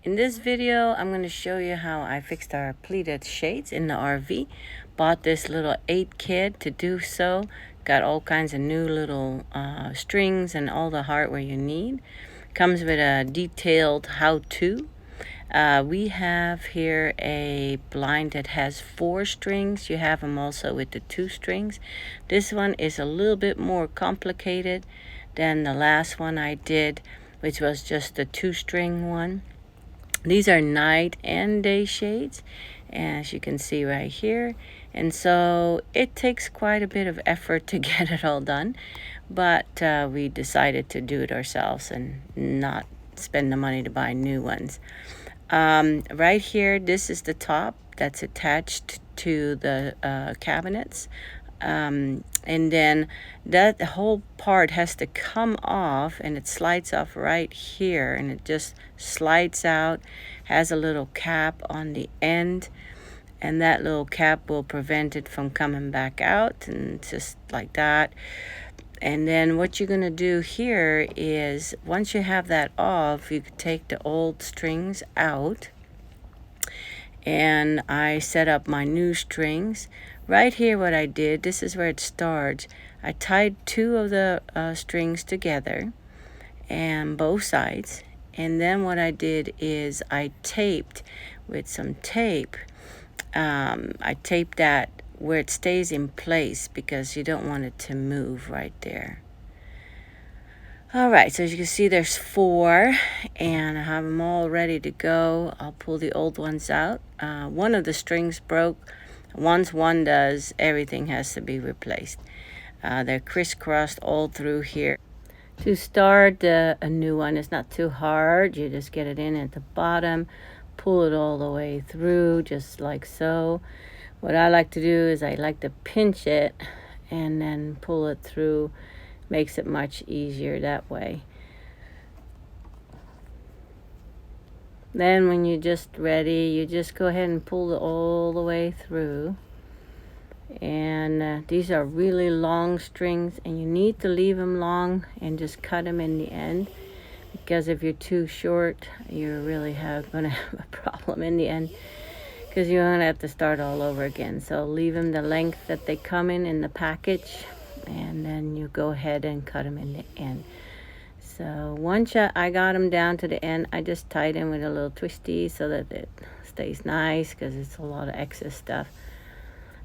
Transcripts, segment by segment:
In this video, I'm going to show you how I fixed our pleated shades in the RV. Bought this little 8 kit to do so. Got all kinds of new little strings and all the hardware you need. Comes with a detailed how-to. We have here a blind that has 4 strings. You have them also with the 2 strings. This one is a little bit more complicated than the last one I did, which was just the 2-string one. These are night and day shades, as you can see right here. And so it takes quite a bit of effort to get it all done. But we decided to do it ourselves and not spend the money to buy new ones. Right here, this is the top that's attached to the cabinets. And then that whole part has to come off, and it slides off right here, and it just slides out, has a little cap on the end, and that little cap will prevent it from coming back out, and just like that. And then what you're going to do here is, once you have that off, you can take the old strings out, and I set up my new strings. Right here, what I did, this is where it starts. I tied 2 of the strings together, and both sides. And then what I did is I taped with some tape. I taped that where it stays in place because you don't want it to move right there. All right, so as you can see, there's 4, and I have them all ready to go. I'll pull the old ones out. One of the strings broke. Once one does, everything has to be replaced. They're crisscrossed all through here. To start a new one, it's not too hard. You just get it in at the bottom, pull it all the way through, just like so. What I like to do is I like to pinch it and then pull it through. Makes it much easier that way. Then when you're just ready, you just go ahead and pull it all the way through. And these are really long strings, and you need to leave them long and just cut them in the end, because if you're too short, you're really going to have a problem in the end, because you're going to have to start all over again. So leave them the length that they come in the package, and then you go ahead and cut them in the end. So once I got them down to the end, I just tied them with a little twisty so that it stays nice, because it's a lot of excess stuff.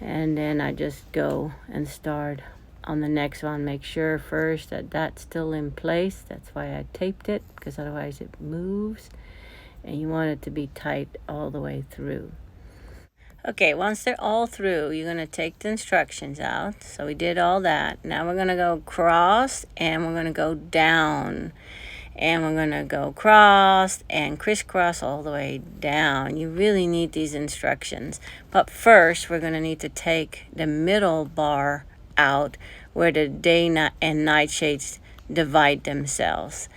And then I just go and start on the next one. Make sure first that that's still in place. That's why I taped it, because otherwise it moves. And you want it to be tight all the way through. Okay, once they're all through, you're going to take the instructions out. So we did all that. Now we're going to go across, and we're going to go down. And we're going to go cross and crisscross all the way down. You really need these instructions. But first, we're going to need to take the middle bar out where the day and night shades divide themselves.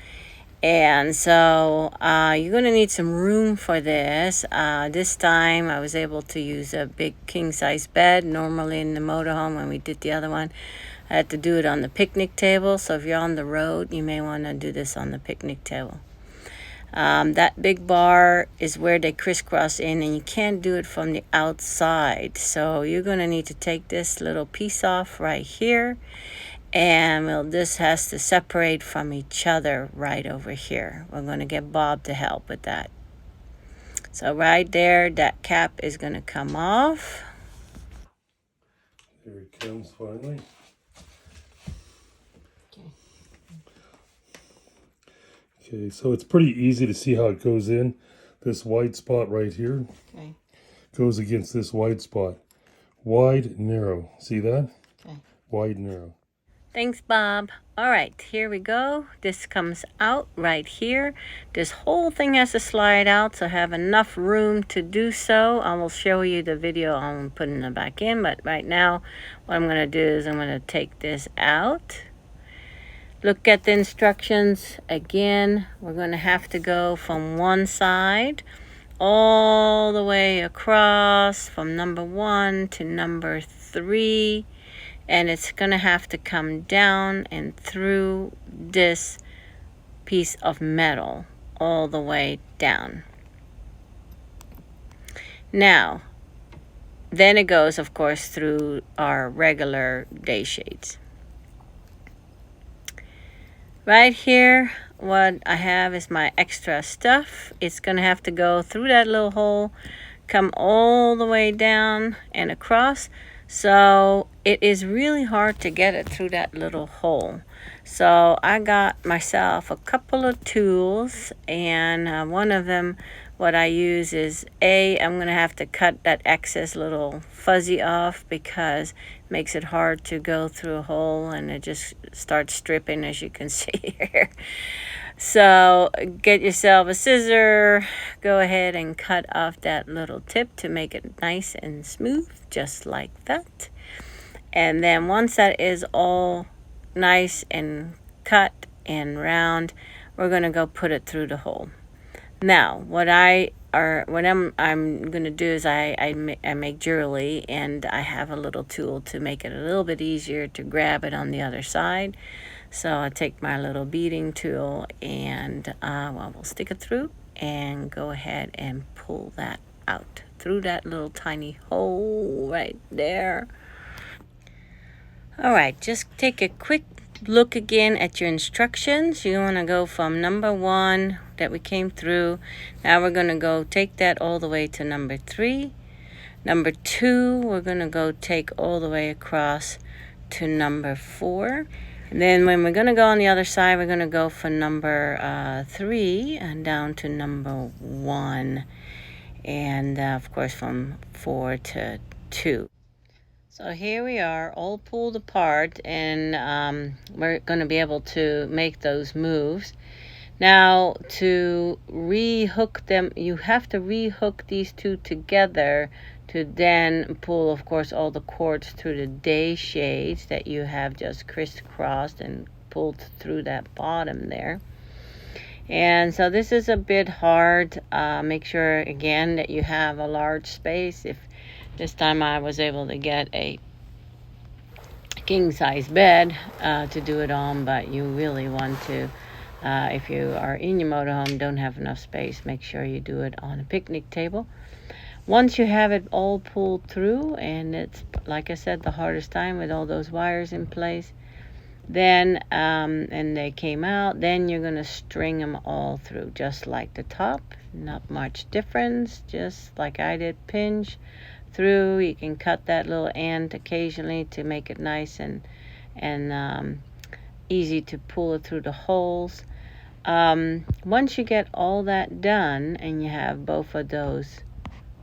And so you're going to need some room for this. This time I was able to use a big king-size bed. Normally in the motorhome, when we did the other one, I had to do it on the picnic table. So if you're on the road, you may want to do this on the picnic table. That big bar is where they crisscross in, and you can't do it from the outside. So you're going to need to take this little piece off right here. And this has to separate from each other right over here. We're going to get Bob to help with that. So right there, that cap is going to come off. Here it comes finally. Okay, so it's pretty easy to see how it goes in. This white spot right here goes against this white spot. Wide, narrow. See that? Okay. Wide, narrow. Thanks, Bob. All right, here we go. This comes out right here. This whole thing has to slide out, so have enough room to do so. I will show you the video on putting it back in, but right now what I'm going to do is I'm going to take this out. Look at the instructions again. We're going to have to go from one side all the way across from number 1 to number 3. And it's going to have to come down and through this piece of metal all the way down. Now, then it goes, of course, through our regular day shades. Right here, what I have is my extra stuff. It's going to have to go through that little hole, come all the way down and across. So it is really hard to get it through that little hole. So I got myself a couple of tools, and one of them, what I use is I'm going to have to cut that excess little fuzzy off because it makes it hard to go through a hole, and it just starts stripping, as you can see here. So get yourself a scissor, go ahead and cut off that little tip to make it nice and smooth, just like that. And then once that is all nice and cut and round, we're going to go put it through the hole. Now, what I'm going to do is I make jewelry, and I have a little tool to make it a little bit easier to grab it on the other side. So I take my little beading tool and we'll stick it through and go ahead and pull that out through that little tiny hole right there. All right, just take a quick look again at your instructions. You want to go from number 1 that we came through. Now we're going to go take that all the way to number 3. Number 2, we're going to go take all the way across to number 4. And then when we're going to go on the other side, we're going to go from number 3 and down to number 1. And of course from 4 to 2. So here we are, all pulled apart, and we're going to be able to make those moves. Now, to rehook them, you have to rehook these two together to then pull, of course, all the cords through the day shades that you have just crisscrossed and pulled through that bottom there. And so this is a bit hard. Make sure, again, that you have a large space. If this time I was able to get a king-size bed to do it on, but you really want to, if you are in your motorhome, don't have enough space, make sure you do it on a picnic table. Once you have it all pulled through, and it's, like I said, the hardest time with all those wires in place, then and they came out, then you're going to string them all through just like the top. Not much difference, just like I did, pinch through. You can cut that little end occasionally to make it nice and easy to pull it through the holes. Once you get all that done and you have both of those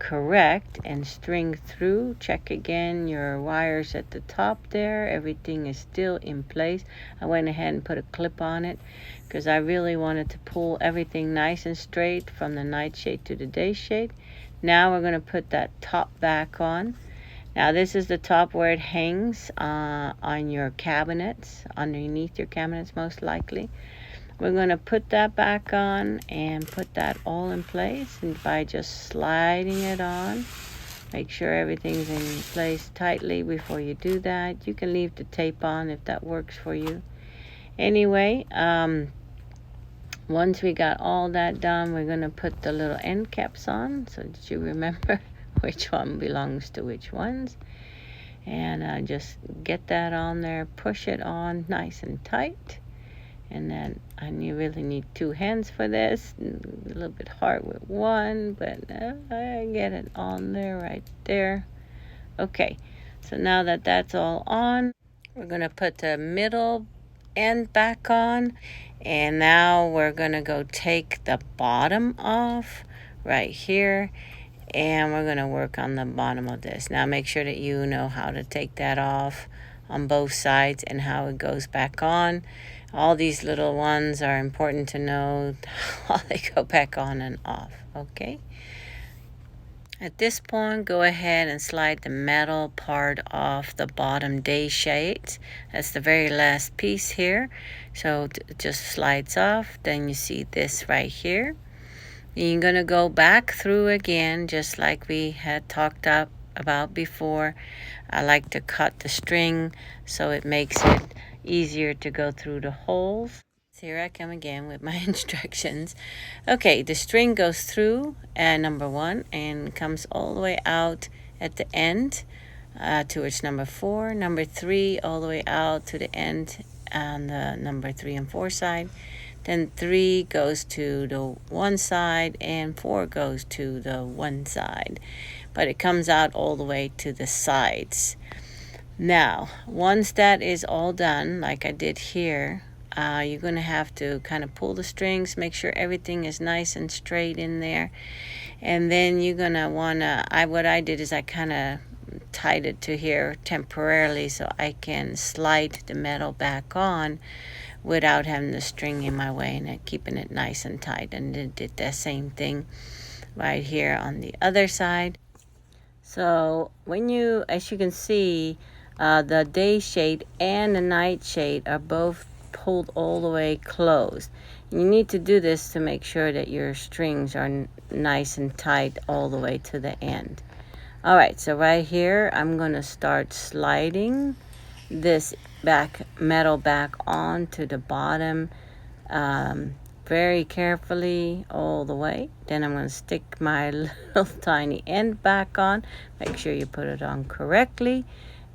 correct and string through, check again your wires at the top there. Everything is still in place. I went ahead and put a clip on it because I really wanted to pull everything nice and straight from the night shade to the day shade. Now we're going to put that top back on. Now this is the top where it hangs on your cabinets, underneath your cabinets most likely. We're going to put that back on and put that all in place, and by just sliding it on, make sure everything's in place tightly before you do that. You can leave the tape on if that works for you. Anyway, once we got all that done, we're going to put the little end caps on so that you remember which one belongs to which ones. And just get that on there, push it on nice and tight. And then you really need 2 hands for this. A little bit hard with one, but I get it on there, right there. Okay, so now that that's all on, we're going to put the middle end back on. And now we're going to go take the bottom off right here. And we're going to work on the bottom of this. Now make sure that you know how to take that off on both sides and how it goes back on. All these little ones are important to know how they go back on and off, okay? At this point, go ahead and slide the metal part off the bottom day shades. That's the very last piece here. So it just slides off. Then you see this right here. You're going to go back through again, just like we had talked about before. I like to cut the string so it makes it easier to go through the holes. Here I come again with my instructions. Okay, the string goes through number 1 and comes all the way out at the end towards number 4. Number 3 all the way out to the end on the number 3 and 4 side. Then 3 goes to the one side and 4 goes to the one side. But it comes out all the way to the sides. Now, once that is all done, like I did here, you're going to have to kind of pull the strings, make sure everything is nice and straight in there. And then you're going to want to, what I did is I kind of tied it to here temporarily so I can slide the metal back on without having the string in my way and keeping it nice and tight. And then did the same thing right here on the other side. So when you, as you can see, the day shade and the night shade are both pulled all the way closed. And you need to do this to make sure that your strings are nice and tight all the way to the end. All right, so right here, I'm going to start sliding this metal back onto the bottom very carefully all the way. Then I'm going to stick my little tiny end back on. Make sure you put it on correctly.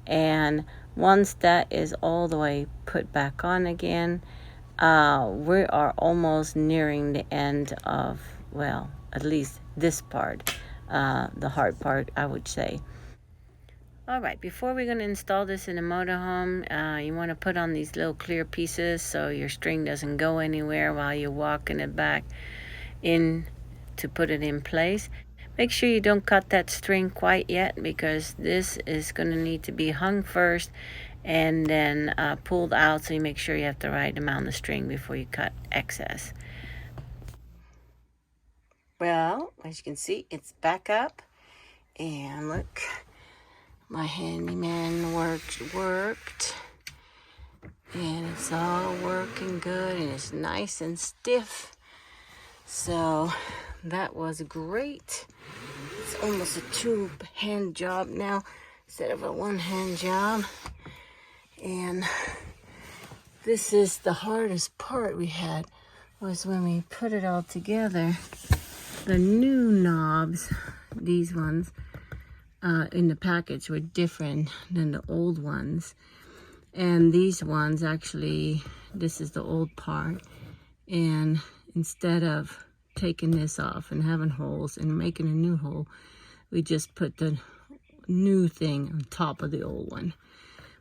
And once that is all the way put back on again, we are almost nearing the end of, well, at least this part, the hard part, I would say. All right, before we're going to install this in the motorhome, you want to put on these little clear pieces so your string doesn't go anywhere while you're walking it back in to put it in place. Make sure you don't cut that string quite yet because this is going to need to be hung first and then pulled out, so you make sure you have the right amount of string before you cut excess. Well, as you can see, it's back up, and look. My handyman worked, and it's all working good, and it's nice and stiff. So that was great. It's almost a 2-hand job now instead of a 1-hand job. And this is the hardest part we had, was when we put it all together. The new knobs, these ones, in the package were different than the old ones. And these ones, actually, this is the old part. And instead of taking this off and having holes and making a new hole, we just put the new thing on top of the old one.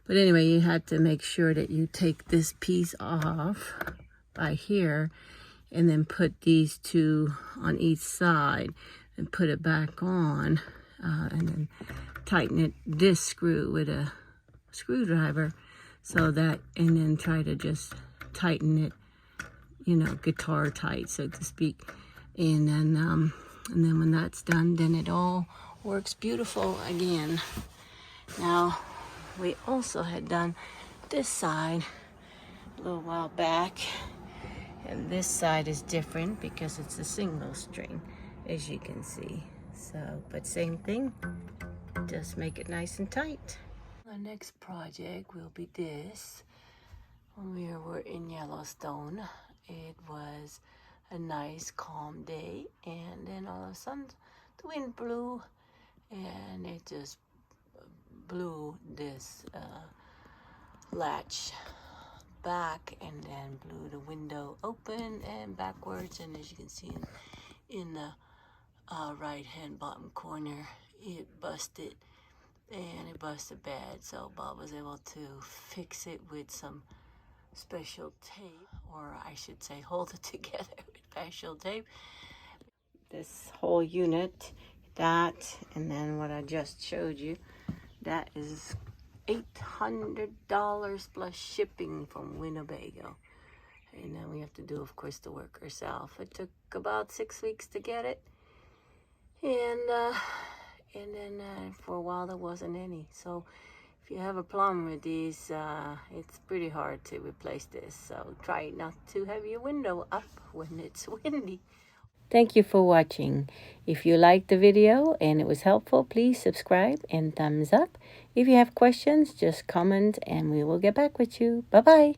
But anyway, you had to make sure that you take this piece off by here and then put these two on each side and put it back on. And then tighten it, this screw with a screwdriver, so that, and then try to just tighten it, you know, guitar tight, so to speak. And then when that's done, then it all works beautiful again. Now, we also had done this side a little while back, and this side is different because it's a single string, as you can see. So, but same thing, just make it nice and tight. Our next project will be this. When we were in Yellowstone, it was a nice calm day, and then all of a sudden the wind blew and it just blew this latch back, and then blew the window open and backwards. And as you can see in the right hand bottom corner, it busted, and it busted bad. So Bob was able to fix it with some special tape, or I should say hold it together with special tape. This whole unit, that, and then what I just showed you, that is $800 plus shipping from Winnebago. And then we have to do, of course, the work ourselves. It took about 6 weeks to get it. And then for a while there wasn't any. So if you have a problem with these, it's pretty hard to replace this. So try not to have your window up when it's windy. Thank you for watching. If you liked the video and it was helpful, please subscribe and thumbs up. If you have questions, just comment and we will get back with you. Bye-bye.